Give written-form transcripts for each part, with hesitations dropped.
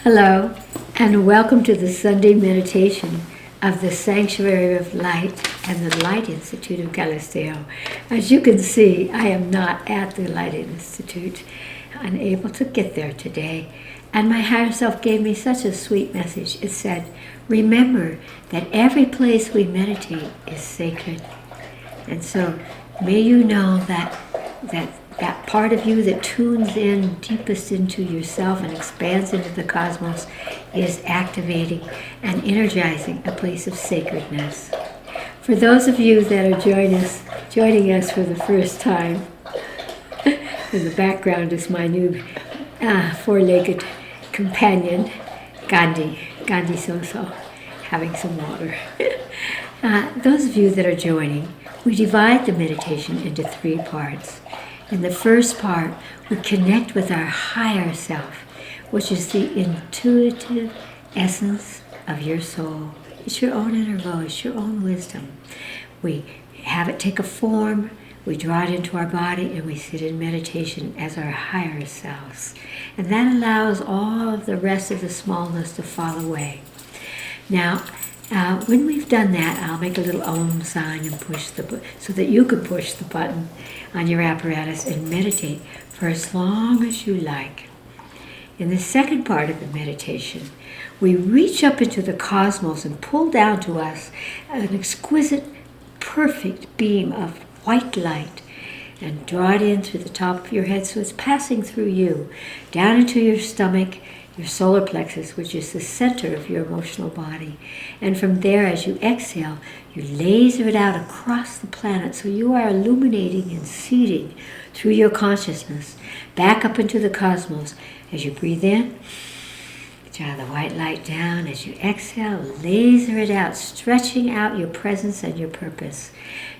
Hello, and welcome to the Sunday meditation of the Sanctuary of Light and the Light Institute of Galisteo. As you can see, I am not at the Light Institute, unable to get there today. And my higher self gave me such a sweet message. It said, remember that every place we meditate is sacred. And so may you know that part of you that tunes in deepest into yourself and expands into the cosmos is activating and energizing a place of sacredness. For those of you that are joining us for the first time, in the background is my new four-legged companion, Gandhi So-So, having some water. Those of you that are joining, we divide the meditation into 3 parts. In the first part, we connect with our higher self, which is the intuitive essence of your soul. It's your own inner voice, your own wisdom. We have it take a form, we draw it into our body, and we sit in meditation as our higher selves. And that allows all of the rest of the smallness to fall away. Now, when we've done that, I'll make a little Om sign and push the button so that you can push the button on your apparatus and meditate for as long as you like. In the second part of the meditation, we reach up into the cosmos and pull down to us an exquisite, perfect beam of white light and draw it in through the top of your head so it's passing through you, down into your stomach, your solar plexus, which is the center of your emotional body. And from there, as you exhale, you laser it out across the planet. So you are illuminating and seeding through your consciousness back up into the cosmos. As you breathe in, draw the white light down. As you exhale, laser it out, stretching out your presence and your purpose.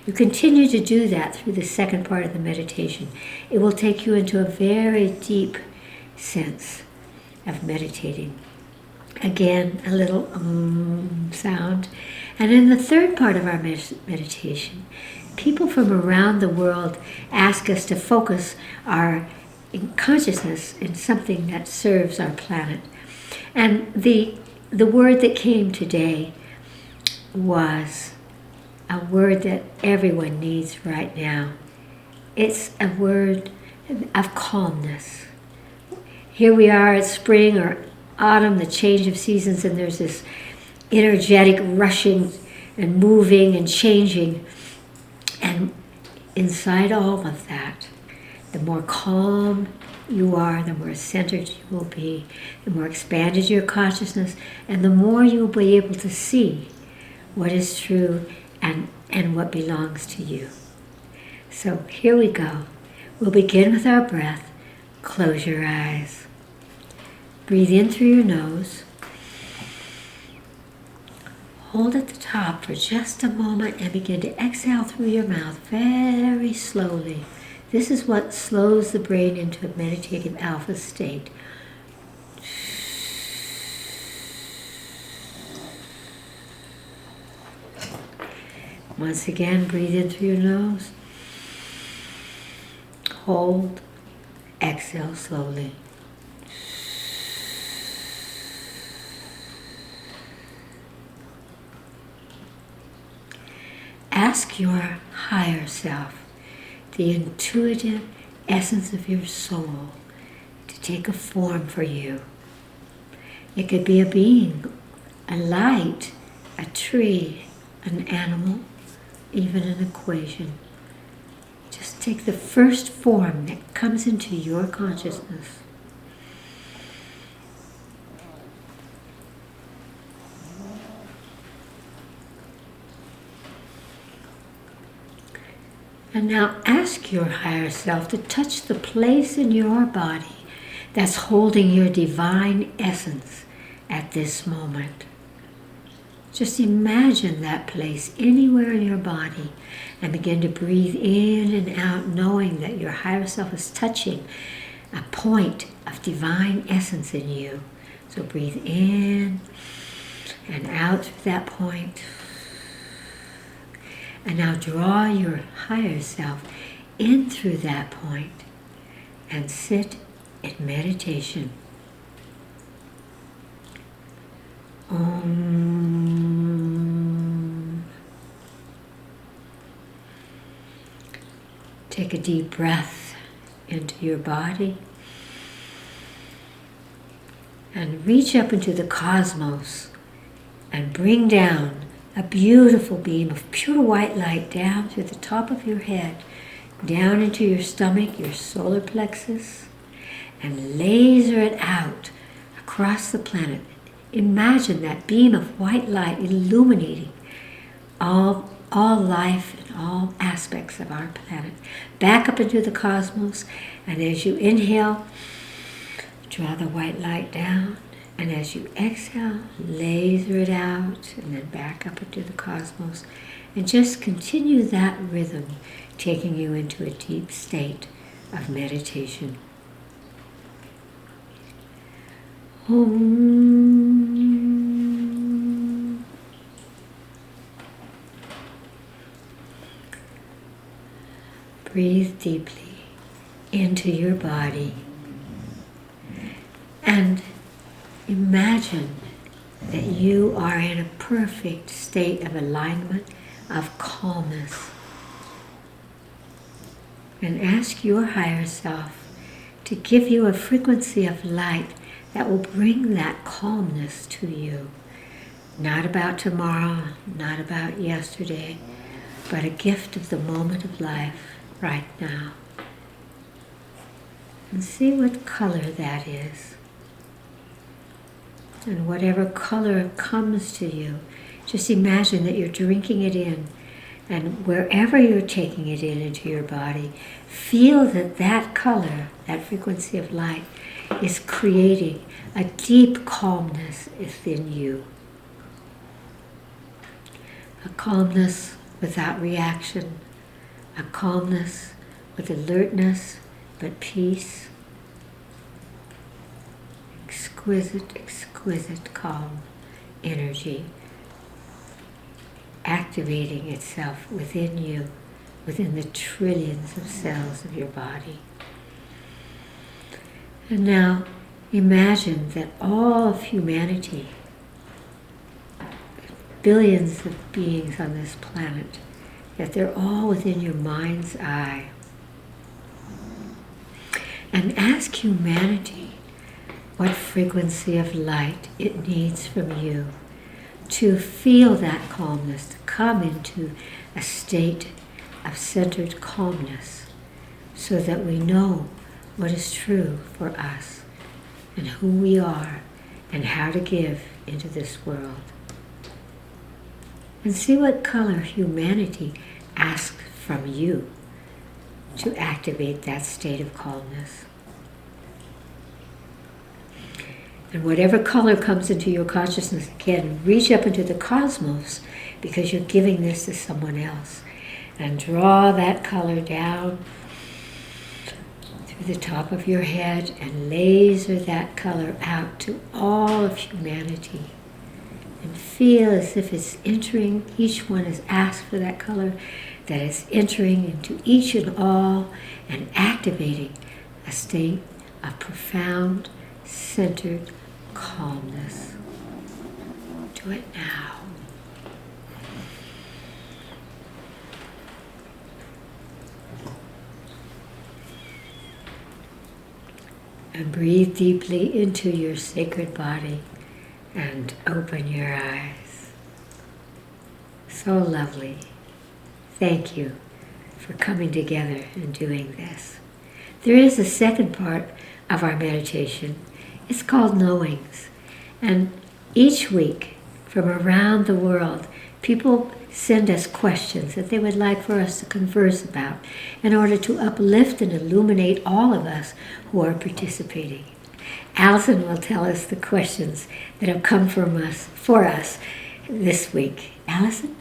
You continue to do that through the second part of the meditation. It will take you into a very deep sense of meditating. Again, a little sound. And in the third part of our meditation, people from around the world ask us to focus our consciousness in something that serves our planet. And the word that came today was a word that everyone needs right now. It's a word of calmness. Here we are at spring or autumn, the change of seasons, and there's this energetic rushing and moving and changing. And inside all of that, the more calm you are, the more centered you will be, the more expanded your consciousness, and the more you will be able to see what is true and what belongs to you. So here we go. We'll begin with our breath. Close your eyes. Breathe in through your nose. Hold at the top for just a moment and begin to exhale through your mouth very slowly. This is what slows the brain into a meditative alpha state. Once again, breathe in through your nose. Hold. Exhale slowly. Ask your higher self, the intuitive essence of your soul, to take a form for you. It could be a being, a light, a tree, an animal, even an equation. Just take the first form that comes into your consciousness. And now ask your higher self to touch the place in your body that's holding your divine essence at this moment. Just imagine that place anywhere in your body and begin to breathe in and out, knowing that your higher self is touching a point of divine essence in you. So breathe in and out through that point. And now draw your higher self in through that point and sit in meditation. Om. Take a deep breath into your body and reach up into the cosmos and bring down a beautiful beam of pure white light down through the top of your head, down into your stomach, your solar plexus, and laser it out across the planet. Imagine that beam of white light illuminating all life and all aspects of our planet. Back up into the cosmos, and as you inhale, draw the white light down, and as you exhale, laser it out, and then back up into the cosmos, and just continue that rhythm, taking you into a deep state of meditation. Om. Breathe deeply into your body and imagine that you are in a perfect state of alignment, of calmness. And ask your higher self to give you a frequency of light that will bring that calmness to you. Not about tomorrow, not about yesterday, but a gift of the moment of life right now. And see what color that is. And whatever color comes to you, just imagine that you're drinking it in. And wherever you're taking it in into your body, feel that that color, that frequency of light, is creating a deep calmness within you. A calmness without reaction, a calmness with alertness, but peace. Exquisite, exquisite calm energy activating itself within you, within the trillions of cells of your body. And now imagine that all of humanity, billions of beings on this planet, that they're all within your mind's eye. And ask humanity what frequency of light it needs from you to feel that calmness, to come into a state of centered calmness, so that we know what is true for us and who we are and how to give into this world. And see what color humanity asks from you to activate that state of calmness. And whatever color comes into your consciousness, again, reach up into the cosmos, because you're giving this to someone else. And draw that color down through the top of your head and laser that color out to all of humanity. And feel as if it's entering, each one has asked for that color, that is entering into each and all and activating a state of profound, centered calmness. Do it now. And breathe deeply into your sacred body and open your eyes. So lovely. Thank you for coming together and doing this. There is a second part of our meditation. It's called Knowings. And each week from around the world, people send us questions that they would like for us to converse about in order to uplift and illuminate all of us who are participating. Allison will tell us the questions that have come from us for us this week. Allison?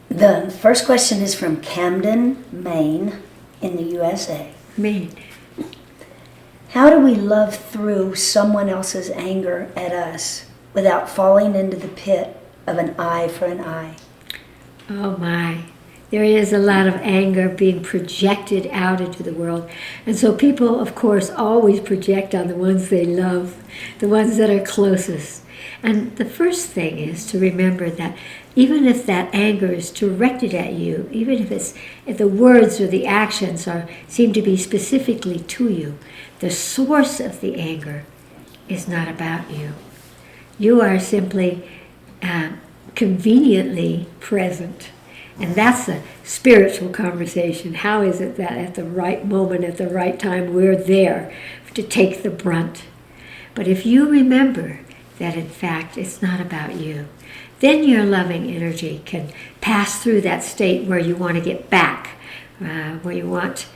The first question is from Camden, Maine, in the USA. Maine. How do we love through someone else's anger at us without falling into the pit of an eye for an eye? Oh my, there is a lot of anger being projected out into the world. And so people, of course, always project on the ones they love, the ones that are closest. And the first thing is to remember that even if that anger is directed at you, even if the words or the actions seem to be specifically to you, the source of the anger is not about you. You are simply conveniently present. And that's a spiritual conversation. How is it that at the right moment, at the right time, we're there to take the brunt? But if you remember that, in fact, it's not about you, then your loving energy can pass through that state where you want to get back, where you want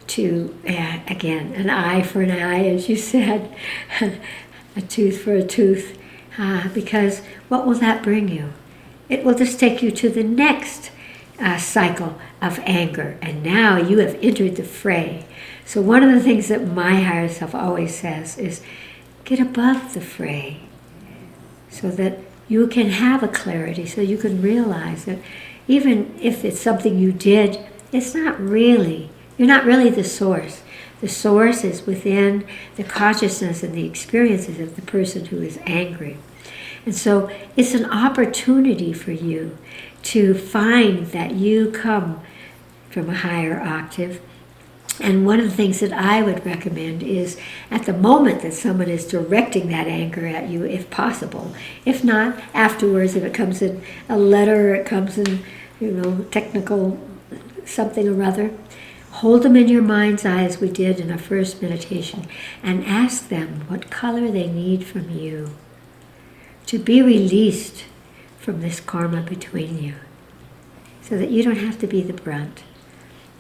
to, again, an eye for an eye, as you said, a tooth for a tooth, because what will that bring you? It will just take you to the next cycle of anger, and now you have entered the fray. So one of the things that my higher self always says is, get above the fray, so that you can have a clarity, so you can realize that even if it's something you did, it's not really, you're not really the source. The source is within the consciousness and the experiences of the person who is angry. And so it's an opportunity for you to find that you come from a higher octave. And one of the things that I would recommend is at the moment that someone is directing that anger at you, if possible. If not, afterwards, if it comes in a letter or it comes in, technical something or other, hold them in your mind's eye as we did in our first meditation and ask them what color they need from you to be released from this karma between you, so that you don't have to be the brunt.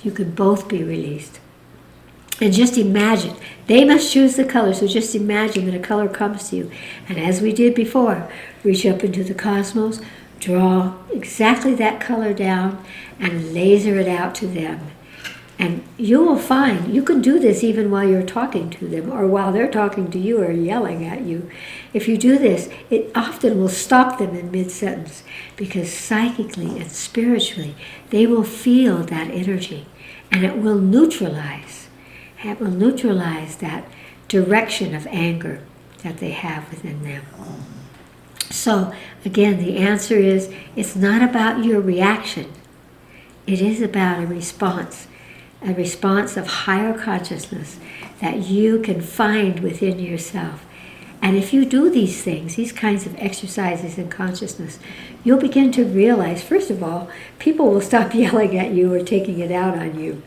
You can both be released. And just imagine, they must choose the color, so just imagine that a color comes to you. And as we did before, reach up into the cosmos, draw exactly that color down, and laser it out to them. And you will find, you can do this even while you're talking to them, or while they're talking to you or yelling at you. If you do this, it often will stop them in mid-sentence, because psychically and spiritually, they will feel that energy, and it will neutralize. It will neutralize that direction of anger that they have within them. So, again, the answer is, it's not about your reaction. It is about a response of higher consciousness that you can find within yourself. And if you do these things, these kinds of exercises in consciousness, you'll begin to realize, first of all, people will stop yelling at you or taking it out on you.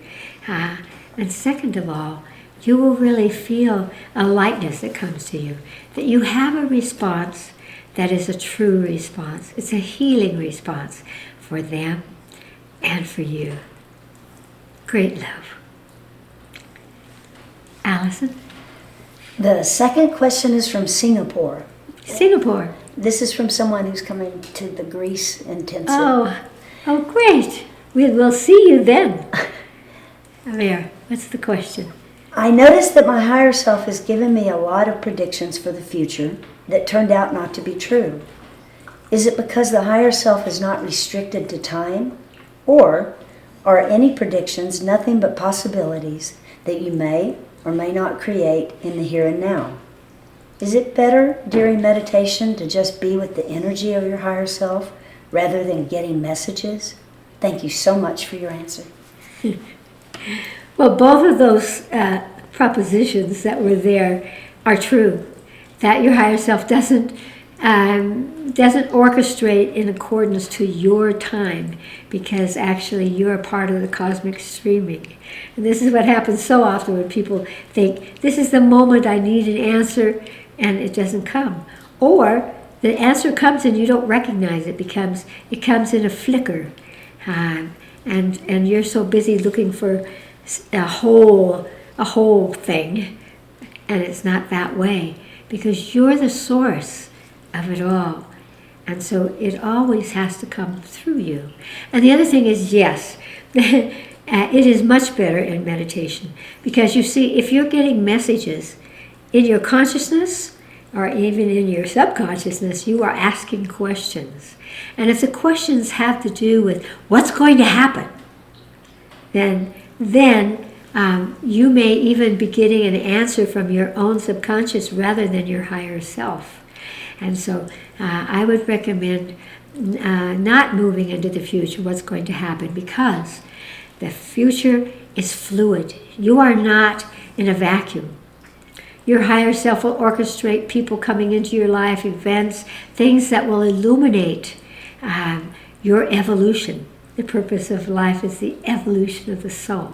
And second of all, you will really feel a lightness that comes to you, that you have a response that is a true response. It's a healing response for them and for you. Great love. Allison? The second question is from Singapore. Singapore. This is from someone who's coming to the Greece intensive. Oh, great. We'll see you then. There, what's the question? I noticed that my higher self has given me a lot of predictions for the future that turned out not to be true. Is it because the higher self is not restricted to time? Or are any predictions nothing but possibilities that you may or may not create in the here and now? Is it better during meditation to just be with the energy of your higher self rather than getting messages? Thank you so much for your answer. Well, both of those propositions that were there are true. That your higher self doesn't orchestrate in accordance to your time, because actually you're a part of the cosmic streaming. And this is what happens so often when people think, this is the moment I need an answer, and it doesn't come. Or the answer comes and you don't recognize it. It comes in a flicker. And you're so busy looking for a whole thing, and it's not that way, because you're the source of it all. And so it always has to come through you. And the other thing is, yes, it is much better in meditation, because you see, if you're getting messages in your consciousness, or even in your subconsciousness, you are asking questions. And if the questions have to do with what's going to happen, then you may even be getting an answer from your own subconscious rather than your higher self. And so I would recommend not moving into the future, what's going to happen, because the future is fluid. You are not in a vacuum. Your higher self will orchestrate people coming into your life, events, things that will illuminate your evolution. The purpose of life is the evolution of the soul.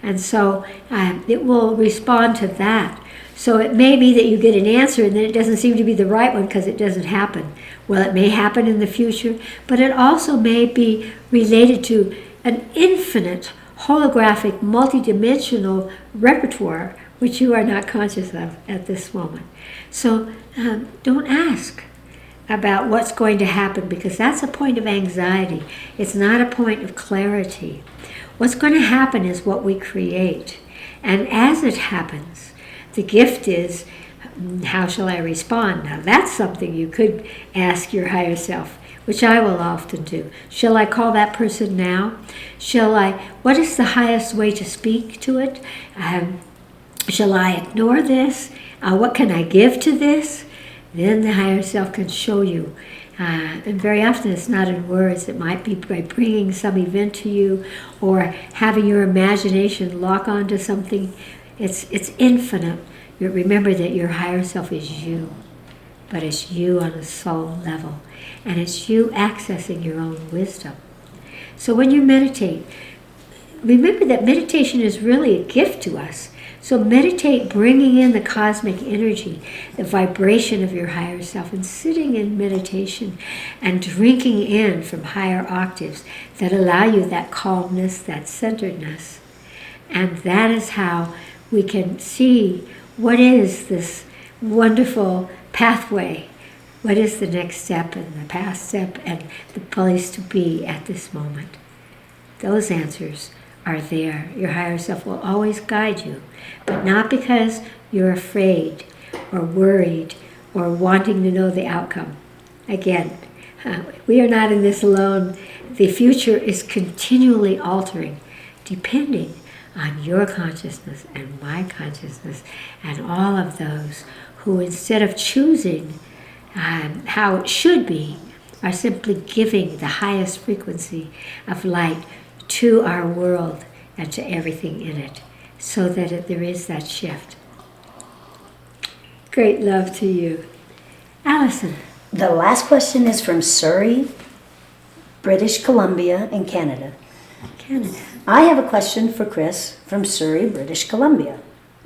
And so it will respond to that. So it may be that you get an answer and then it doesn't seem to be the right one because it doesn't happen. Well, it may happen in the future, but it also may be related to an infinite holographic, multidimensional repertoire which you are not conscious of at this moment. So don't ask about what's going to happen, because that's a point of anxiety. It's not a point of clarity. What's going to happen is what we create. And as it happens, the gift is, how shall I respond? Now that's something you could ask your higher self, which I will often do. Shall I call that person now? What is the highest way to speak to it? Shall I ignore this? What can I give to this? Then the higher self can show you. And very often it's not in words. It might be by bringing some event to you or having your imagination lock onto something. It's infinite. Remember that your higher self is you, but it's you on a soul level. And it's you accessing your own wisdom. So when you meditate, remember that meditation is really a gift to us. So meditate bringing in the cosmic energy, the vibration of your higher self, and sitting in meditation and drinking in from higher octaves that allow you that calmness, that centeredness. And that is how we can see what is this wonderful pathway, what is the next step and the past step and the place to be at this moment. Those answers are there. Your higher self will always guide you, but not because you're afraid or worried or wanting to know the outcome. Again, we are not in this alone. The future is continually altering, depending on your consciousness and my consciousness and all of those who, instead of choosing how it should be, are simply giving the highest frequency of light to our world and to everything in it, so that there is that shift. Great love to you. Allison. The last question is from Surrey, British Columbia in Canada. Canada. I have a question for Chris from Surrey, British Columbia.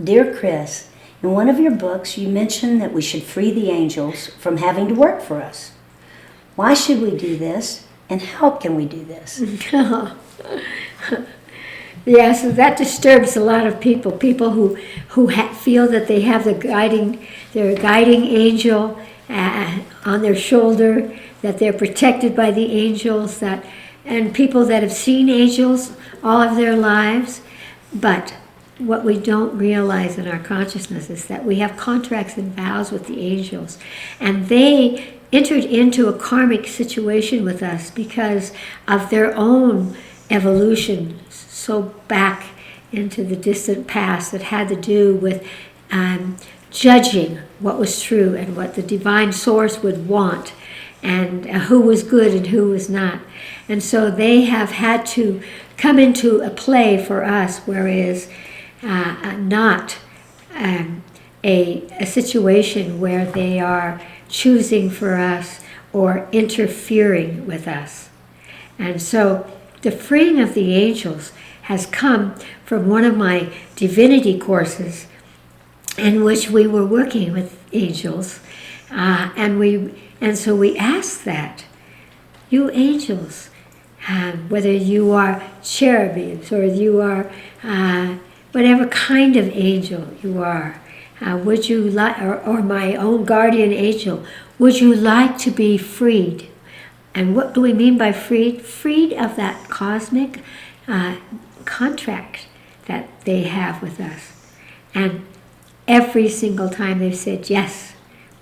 Dear Chris, in one of your books you mentioned that we should free the angels from having to work for us. Why should we do this, and how can we do this? Yeah, so that disturbs a lot of people. People who feel that they have their guiding angel on their shoulder, that they're protected by the angels, and people that have seen angels all of their lives. But what we don't realize in our consciousness is that we have contracts and vows with the angels, and they entered into a karmic situation with us because of their own evolution so back into the distant past that had to do with judging what was true and what the divine source would want, and who was good and who was not. And so they have had to come into a play for us, whereas not a situation where they are choosing for us or interfering with us. And so the freeing of the angels has come from one of my divinity courses in which we were working with angels. And so we asked that, you angels, whether you are cherubims or you are whatever kind of angel you are, would you like, or my own guardian angel, would you like to be freed? And what do we mean by freed? Freed of that cosmic contract that they have with us. And every single time they've said, yes,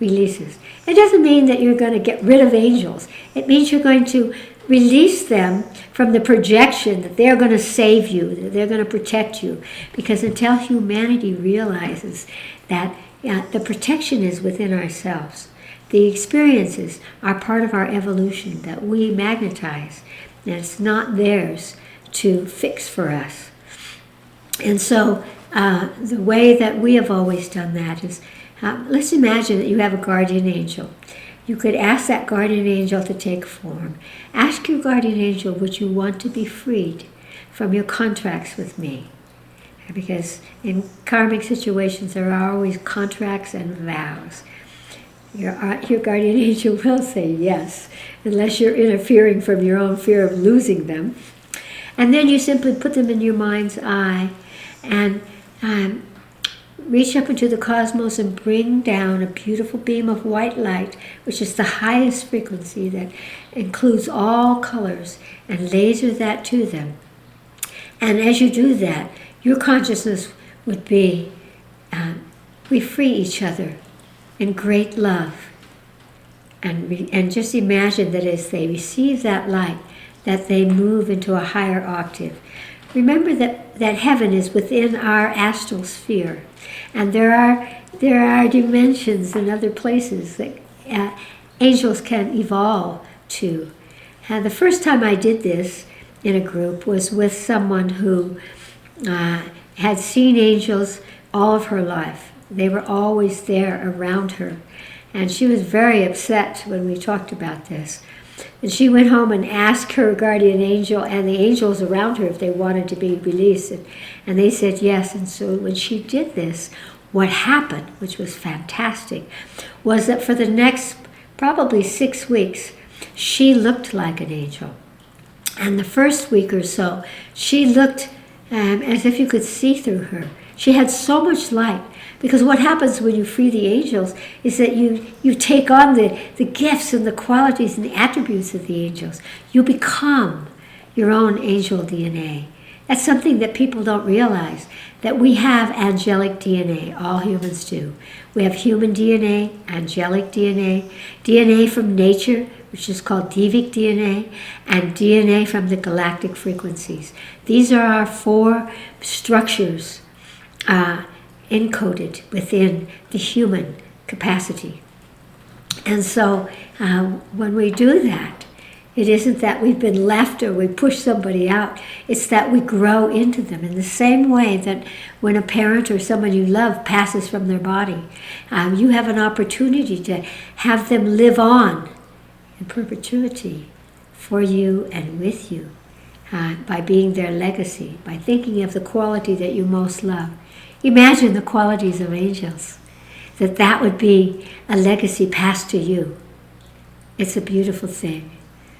releases. It doesn't mean that you're going to get rid of angels. It means you're going to release them from the projection that they're going to save you, that they're going to protect you. Because until humanity realizes that the protection is within ourselves, the experiences are part of our evolution that we magnetize, and it's not theirs to fix for us. And so the way that we have always done that is, let's imagine that you have a guardian angel. You could ask that guardian angel to take form. Ask your guardian angel, would you want to be freed from your contracts with me? Because in karmic situations, there are always contracts and vows. Your guardian angel will say yes, unless you're interfering from your own fear of losing them. And then you simply put them in your mind's eye and reach up into the cosmos and bring down a beautiful beam of white light, which is the highest frequency that includes all colors, and laser that to them. And as you do that, your consciousness would be, we free each other in great love. And just imagine that as they receive that light, that they move into a higher octave. Remember that heaven is within our astral sphere, and there are dimensions and other places that angels can evolve to. And the first time I did this in a group was with someone who had seen angels all of her life. They were always there around her, and she was very upset when we talked about this. And she went home and asked her guardian angel and the angels around her if they wanted to be released. And they said yes. And so when she did this, what happened, which was fantastic, was that for the next probably 6 weeks, she looked like an angel. And the first week or so, she looked as if you could see through her. She had so much light. Because what happens when you free the angels is that you take on the gifts and the qualities and the attributes of the angels. You become your own angel DNA. That's something that people don't realize, that we have angelic DNA. All humans do. We have human DNA, angelic DNA, DNA from nature, which is called devic DNA, and DNA from the galactic frequencies. These are our 4 structures encoded within the human capacity. And so when we do that, it isn't that we've been left or we push somebody out. It's that we grow into them in the same way that when a parent or someone you love passes from their body, you have an opportunity to have them live on in perpetuity for you and with you by being their legacy, by thinking of the quality that you most love. Imagine the qualities of angels, that would be a legacy passed to you. It's a beautiful thing.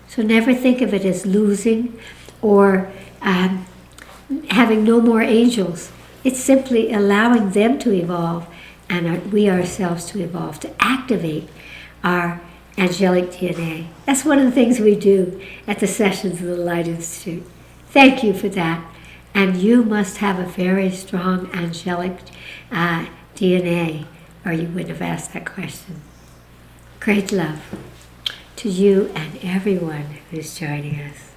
So never think of it as losing or having no more angels. It's simply allowing them to evolve and we ourselves to evolve, to activate our angelic DNA. That's one of the things we do at the sessions of the Light Institute. Thank you for that. And you must have a very strong angelic DNA, or you wouldn't have asked that question. Great love to you and everyone who's joining us.